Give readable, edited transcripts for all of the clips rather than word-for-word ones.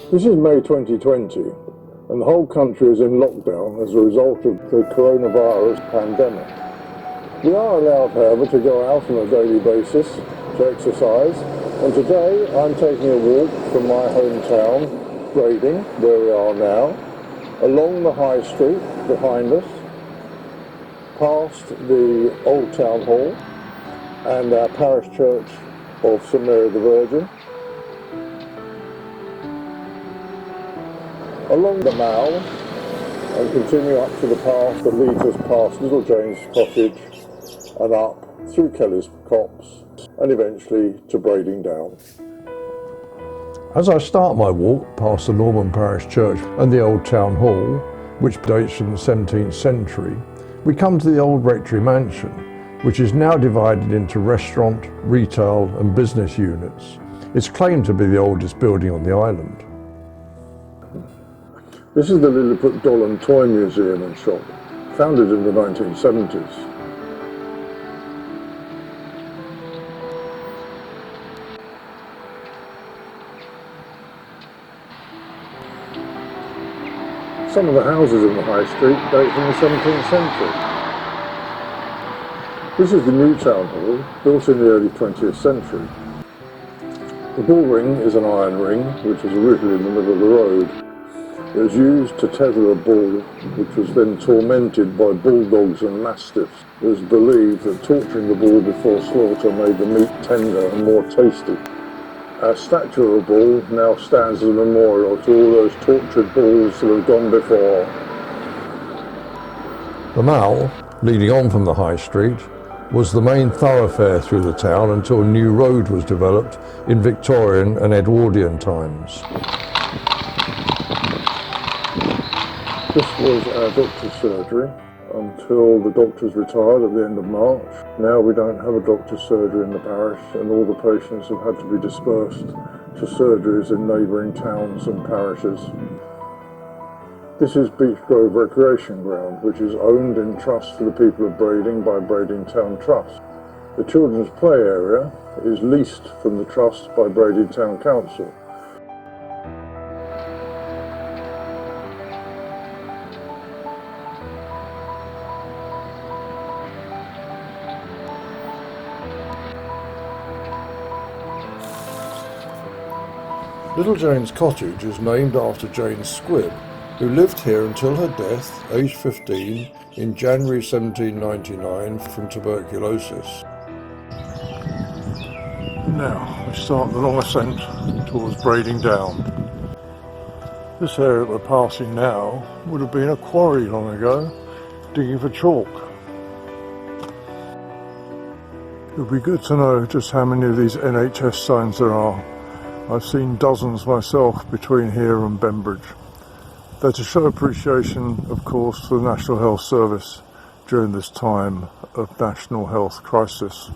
This is May 2020, and the whole country is in lockdown as a result of the coronavirus pandemic. We are allowed, however, to go out on a daily basis to exercise, and today I'm taking a walk from my hometown, Reading, where we are now, along the High Street behind us, past the Old Town Hall and our parish church of St Mary the Virgin, along the Mall, and continue up to the path that leads us past Little Jane's Cottage and up through Kelly's Copse and eventually to Brading Down. As I start my walk past the Norman Parish Church and the Old Town Hall, which dates from the 17th century, we come to the old rectory mansion, which is now divided into restaurant, retail and business units. It's claimed to be the oldest building on the island. This is the Lilliput Doll and Toy Museum and Shop, founded in the 1970s. Some of the houses in the High Street date from the 17th century. This is the New Town Hall, built in the early 20th century. The bull ring is an iron ring, which was originally in the middle of the road. It was used to tether a bull, which was then tormented by bulldogs and mastiffs. It was believed that torturing the bull before slaughter made the meat tender and more tasty. Our statue of a bull now stands as a memorial to all those tortured bulls that have gone before. The Mall, leading on from the High Street, was the main thoroughfare through the town until a new road was developed in Victorian and Edwardian times. This was our doctor's surgery until the doctors retired at the end of March. Now we don't have a doctor's surgery in the parish, and all the patients have had to be dispersed to surgeries in neighbouring towns and parishes. This is Beach Grove Recreation Ground, which is owned in trust for the people of Brading by Brading Town Trust. The children's play area is leased from the trust by Brading Town Council. Little Jane's Cottage is named after Jane Squibb, who lived here until her death, aged 15, in January 1799 from tuberculosis. Now we start the long ascent towards Brading Down. This area that we're passing now would have been a quarry long ago, digging for chalk. It would be good to know just how many of these NHS signs there are. I've seen dozens myself between here and Bembridge. They're to show appreciation, of course, for the National Health Service during this time of national health crisis.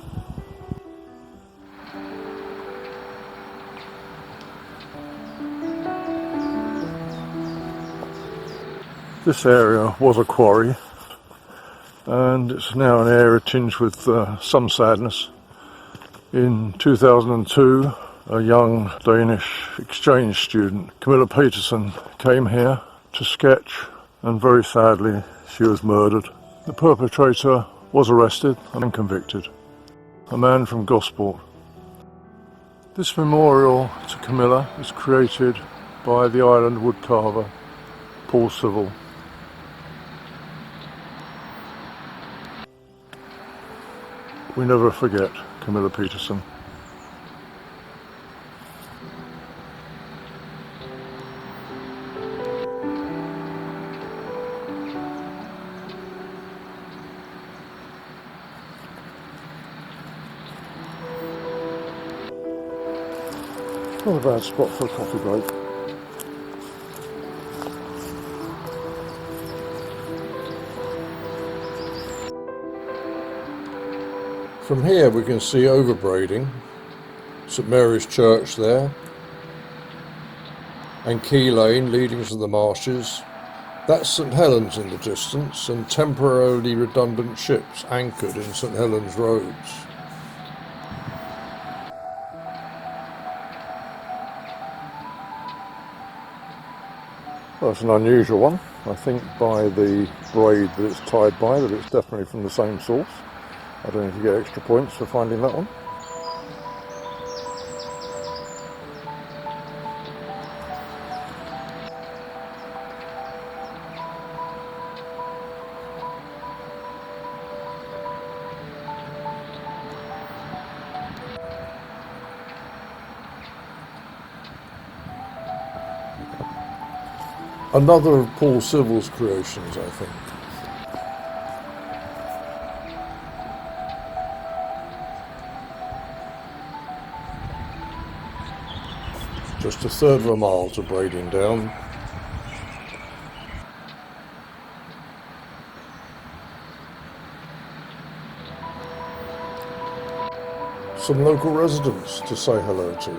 This area was a quarry, and it's now an area tinged with some sadness. In 2002, a young Danish exchange student, Camilla Peterson, came here to sketch, and very sadly she was murdered. The perpetrator was arrested and convicted, a man from Gosport. This memorial to Camilla was created by the island woodcarver Paul Civil. We never forget Camilla Peterson. Not a bad spot for a coffee break. From here we can see over Brading, St Mary's Church there, and Quay Lane leading to the marshes. That's St Helens in the distance, and temporarily redundant ships anchored in St Helens Roads. Well, it's an unusual one. I think by the braid that it's tied by that it's definitely from the same source. I don't know if you get extra points for finding that one. Another of Paul Civille's creations, I think. Just a third of a mile to Brading Down. Some local residents to say hello to.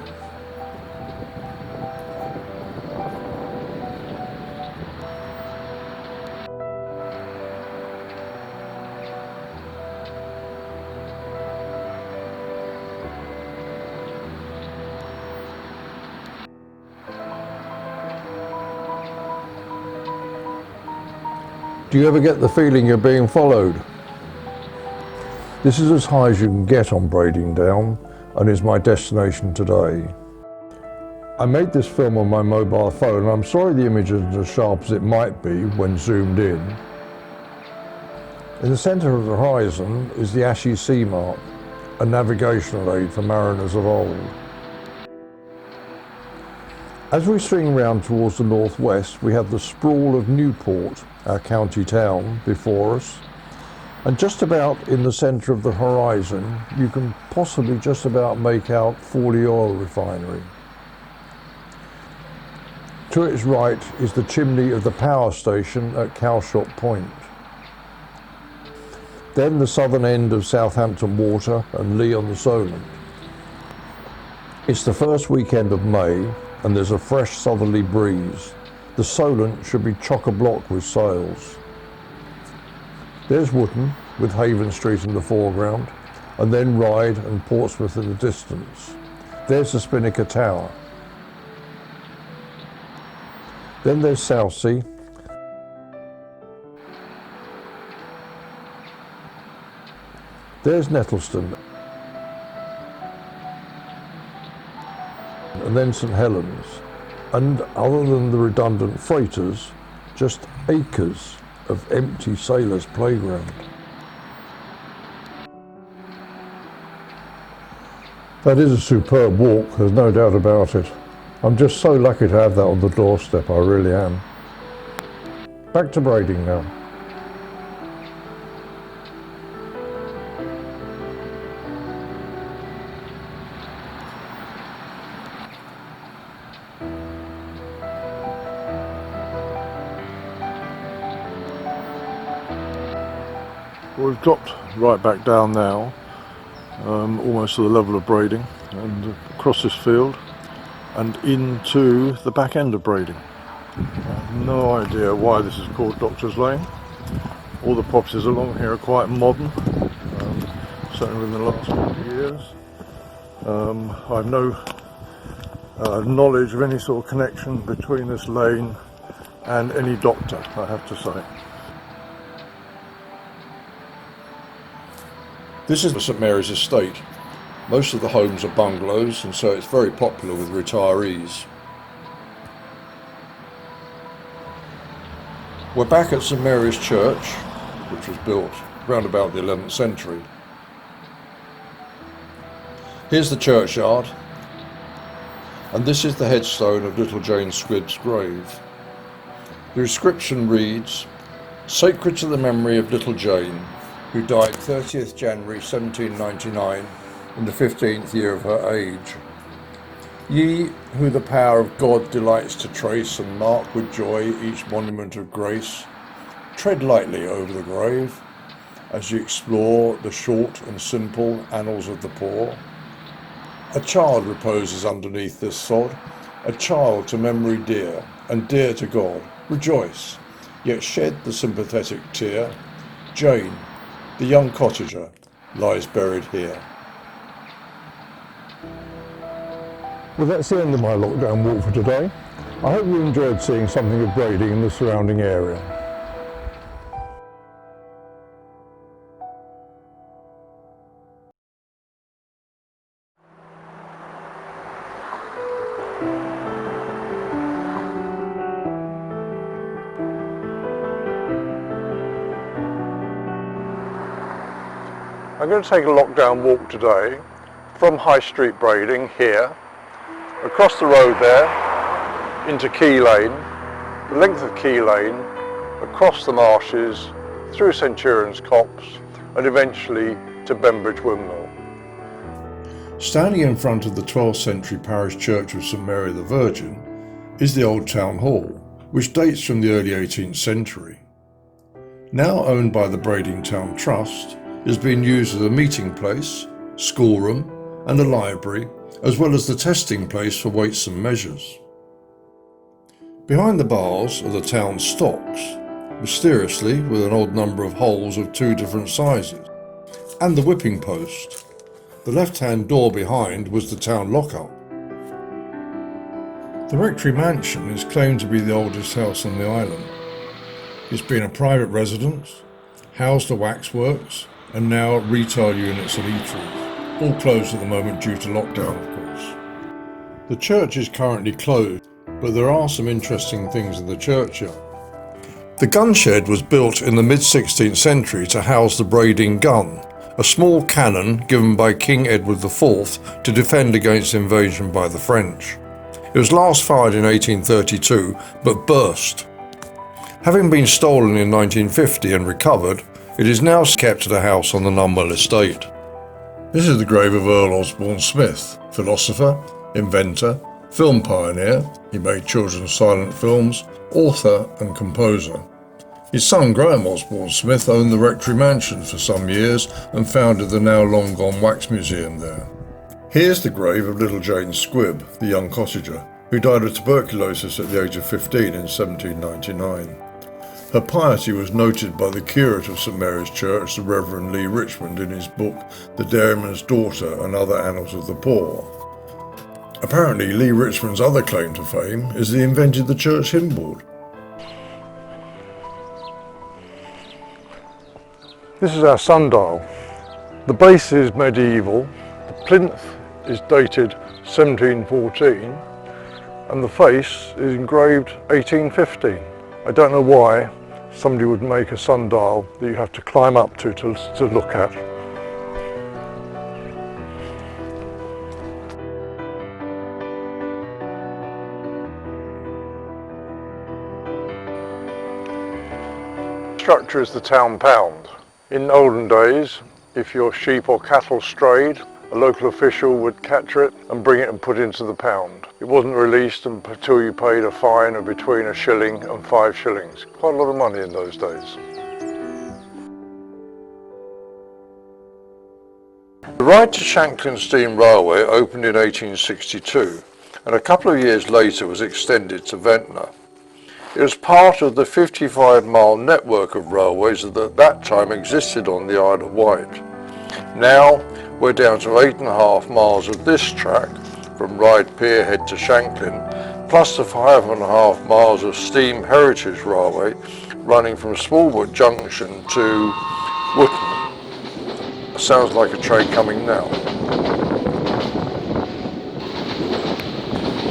Do you ever get the feeling you're being followed? This is as high as you can get on Brading Down and is my destination today. I made this film on my mobile phone and I'm sorry the image isn't as sharp as it might be when zoomed in. In the centre of the horizon is the Ashy Sea Mark, a navigational aid for mariners of old. As we swing round towards the northwest, we have the sprawl of Newport, our county town, before us. And just about in the centre of the horizon, you can possibly just about make out Fawley Oil Refinery. To its right is the chimney of the power station at Cowshot Point. Then the southern end of Southampton Water and Lee on the Solent. It's the first weekend of May and there's a fresh southerly breeze. The Solent should be chock-a-block with sails. There's Wootton with Haven Street in the foreground, and then Ryde and Portsmouth in the distance. There's the Spinnaker Tower. Then there's Southsea. There's Nettleston. And then St Helens. And other than the redundant freighters, just acres of empty sailors' playground. That is a superb walk, there's no doubt about it. I'm just so lucky to have that on the doorstep, I really am. Back to Brading now. We've dropped right back down now, almost to the level of Brading, and across this field and into the back end of Brading. I have no idea why this is called Doctor's Lane. All the properties along here are quite modern, certainly within the last 50 years. I have no knowledge of any sort of connection between this lane and any doctor, I have to say. This is the St Mary's estate. Most of the homes are bungalows, and so it's very popular with retirees. We're back at St Mary's Church, which was built round about the 11th century. Here's the churchyard, and this is the headstone of little Jane Squibb's grave. The inscription reads, "Sacred to the memory of little Jane, who died 30th January 1799 in the 15th year of her age. Ye who the power of God delights to trace and mark with joy each monument of grace, tread lightly over the grave as you explore the short and simple annals of the poor. A child reposes underneath this sod, a child to memory dear and dear to God. Rejoice, yet shed the sympathetic tear. Jane, the young cottager, lies buried here." Well, that's the end of my lockdown walk for today. I hope you enjoyed seeing something of Brading in the surrounding area. I'm going to take a lockdown walk today from High Street Brading here, across the road there, into Key Lane, the length of Key Lane, across the marshes, through Centurion's Copse and eventually to Bembridge Windmill. Standing in front of the 12th century parish church of St Mary the Virgin is the old town hall, which dates from the early 18th century. Now owned by the Brading Town Trust, it has been used as a meeting place, schoolroom and a library, as well as the testing place for weights and measures. Behind the bars are the town stocks, mysteriously with an odd number of holes of 2 different sizes, and the whipping post. The left-hand door behind was the town lockup. The rectory mansion is claimed to be the oldest house on the island. It's been a private residence, housed a waxworks, and now retail units and eateries, all closed at the moment due to lockdown, of course. The church is currently closed, but there are some interesting things in the churchyard. The gun shed was built in the mid-16th century to house the Brading gun, a small cannon given by King Edward IV to defend against invasion by the French. It was last fired in 1832, but burst. Having been stolen in 1950 and recovered, it is now kept at a house on the Numwell estate. This is the grave of Earl Osborne Smith, philosopher, inventor, film pioneer. He made children's silent films, author and composer. His son Graham Osborne Smith owned the rectory mansion for some years and founded the now long gone wax museum there. Here's the grave of little Jane Squibb, the young cottager, who died of tuberculosis at the age of 15 in 1799. Her piety was noted by the curate of St Mary's Church, the Reverend Lee Richmond, in his book The Dairyman's Daughter and Other Annals of the Poor. Apparently, Lee Richmond's other claim to fame is that he invented the church hymn board. This is our sundial. The base is medieval, the plinth is dated 1714 and the face is engraved 1850. I don't know why somebody would make a sundial that you have to climb up to look at. The structure is the town pound. In olden days, if your sheep or cattle strayed, a local official would capture it and bring it and put it into the pound. It wasn't released until you paid a fine of between a shilling and 5 shillings. Quite a lot of money in those days. The Ryde to Shanklin Steam Railway opened in 1862 and a couple of years later was extended to Ventnor. It was part of the 55-mile network of railways that at that time existed on the Isle of Wight. Now we're down to 8.5 miles of this track from Ryde Pierhead to Shanklin, plus the 5.5 miles of steam heritage railway running from Smallwood Junction to Wootton. Sounds like a train coming now.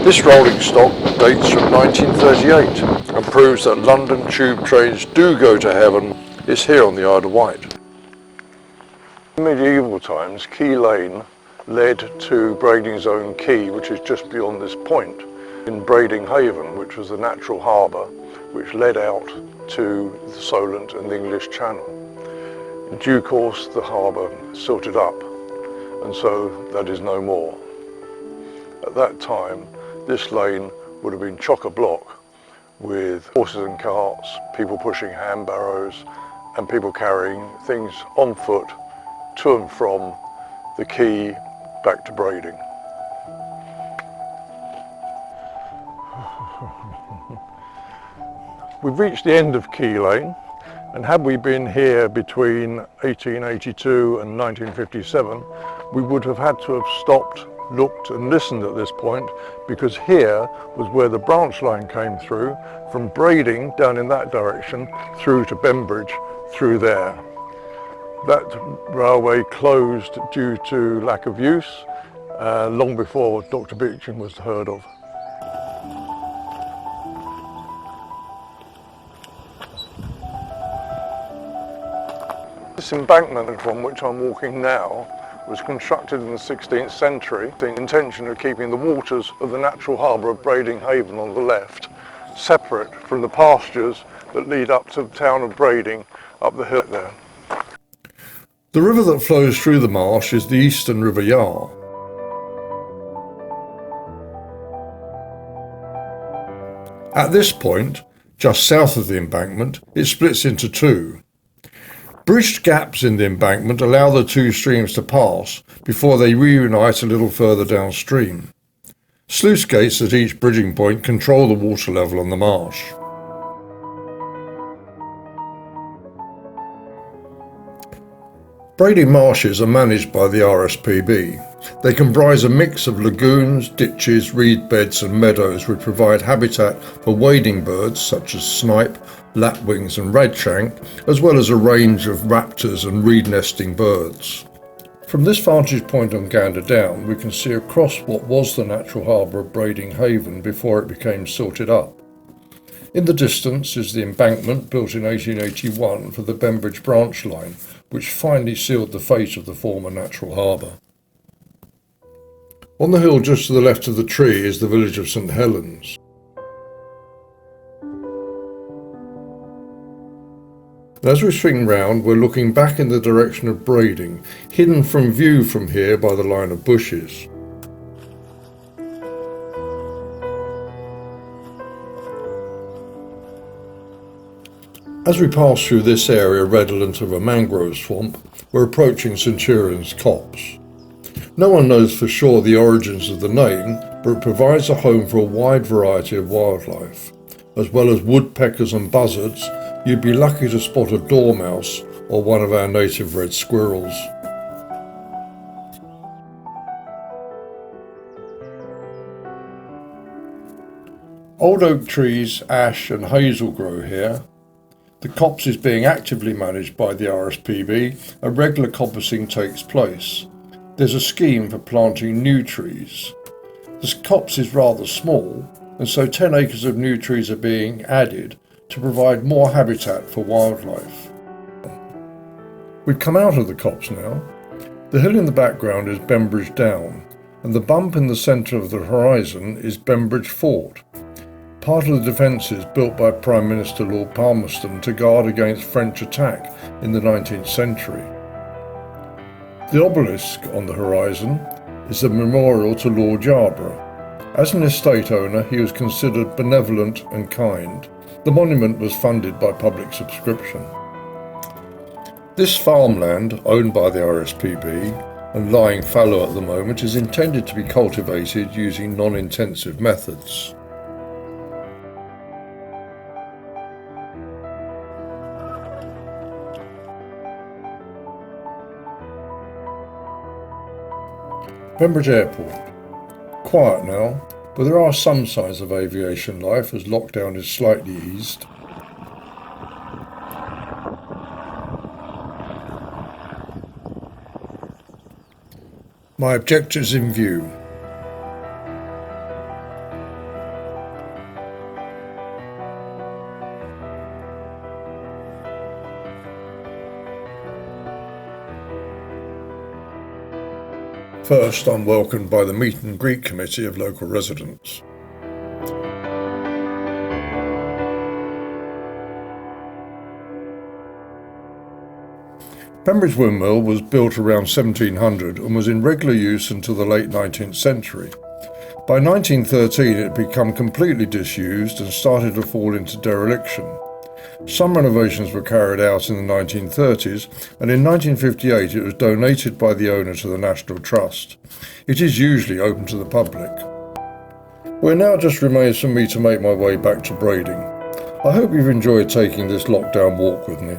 This rolling stock dates from 1938 and proves that London tube trains do go to heaven. It's here on the Isle of Wight. In medieval times, Key Lane led to Brading's own quay, which is just beyond this point, in Brading Haven, which was the natural harbour which led out to the Solent and the English Channel. In due course, the harbour silted up, and so that is no more. At that time, this lane would have been chock-a-block with horses and carts, people pushing hand barrows, and people carrying things on foot to and from the quay back to Brading. We've reached the end of Key Lane, and had we been here between 1882 and 1957, we would have had to have stopped looked and listened at this point, because here was where the branch line came through from Brading down in that direction through to Bembridge through there. That railway closed due to lack of use long before Dr. Beeching was heard of. This embankment from which I'm walking now was constructed in the 16th century with the intention of keeping the waters of the natural harbour of Brading Haven on the left separate from the pastures that lead up to the town of Brading up the hill there. The river that flows through the marsh is the Eastern River Yar. At this point, just south of the embankment, it splits into two. Bridged gaps in the embankment allow the two streams to pass before they reunite a little further downstream. Sluice gates at each bridging point control the water level on the marsh. Brading marshes are managed by the RSPB. They comprise a mix of lagoons, ditches, reed beds and meadows which provide habitat for wading birds such as snipe, lapwings and redshank, as well as a range of raptors and reed nesting birds. From this vantage point on Gander Down, we can see across what was the natural harbour of Brading Haven before it became silted up. In the distance is the embankment built in 1881 for the Bembridge branch line, which finally sealed the fate of the former natural harbour. On the hill just to the left of the tree is the village of St Helens. As we swing round, we're looking back in the direction of Brading, hidden from view from here by the line of bushes. As we pass through this area redolent of a mangrove swamp, we're approaching Centurion's Copse. No one knows for sure the origins of the name, but it provides a home for a wide variety of wildlife. As well as woodpeckers and buzzards, you'd be lucky to spot a dormouse or one of our native red squirrels. Old oak trees, ash and hazel grow here. The copse is being actively managed by the RSPB and regular coppicing takes place. There's a scheme for planting new trees. The copse is rather small, and so 10 acres of new trees are being added to provide more habitat for wildlife. We've come out of the copse now. The hill in the background is Bembridge Down, and the bump in the centre of the horizon is Bembridge Fort, part of the defences built by Prime Minister Lord Palmerston to guard against French attack in the 19th century. The obelisk on the horizon is a memorial to Lord Yarborough. As an estate owner, he was considered benevolent and kind. The monument was funded by public subscription. This farmland, owned by the RSPB and lying fallow at the moment, is intended to be cultivated using non-intensive methods. Bembridge Airport. Quiet now, but there are some signs of aviation life as lockdown is slightly eased. My objectives in view. First, I'm welcomed by the Meet and Greet Committee of local residents. Bembridge Windmill was built around 1700 and was in regular use until the late 19th century. By 1913 it had become completely disused and started to fall into dereliction. Some renovations were carried out in the 1930s, and in 1958 it was donated by the owner to the National Trust. It is usually open to the public. Well, now it just remains for me to make my way back to Brading. I hope you've enjoyed taking this lockdown walk with me.